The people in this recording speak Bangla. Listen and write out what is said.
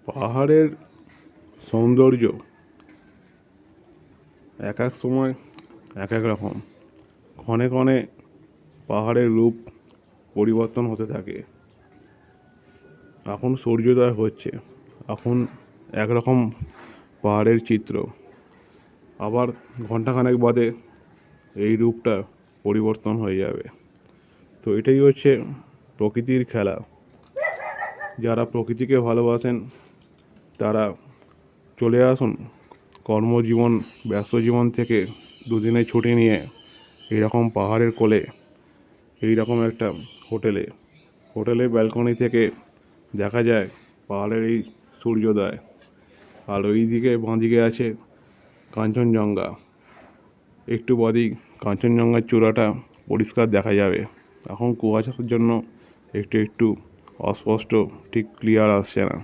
পাহাড়ের সৌন্দর্য এক এক সময় এক এক রকম। ক্ষণে ক্ষণে পাহাড়ের রূপ পরিবর্তন হতে থাকে। এখন সূর্যোদয় হচ্ছে, এখন একরকম পাহাড়ের চিত্র, আবার ঘন্টাখানেক বাদে এই রূপটা পরিবর্তন হয়ে যাবে। তো এটাই হচ্ছে প্রকৃতির খেলা। যারা প্রকৃতিকে ভালোবাসেন তারা চলে আসুন কর্মজীবন, ব্যস্ত জীবন থেকে দুদিনের ছুটি নিয়ে এইরকম পাহাড়ের কোলে, এইরকম একটা হোটেলের ব্যালকনি থেকে দেখা যায় পাহাড়ের এই সূর্যোদয়। আর ওই দিকে বাঁদিকে আছে কাঞ্চনজঙ্ঘা। একটু বাদেই কাঞ্চনজঙ্ঘার চূড়াটা পরিষ্কার দেখা যাবে। এখন কুয়াশার জন্য একটু অস্পষ্ট, ঠিক ক্লিয়ার আসছে না।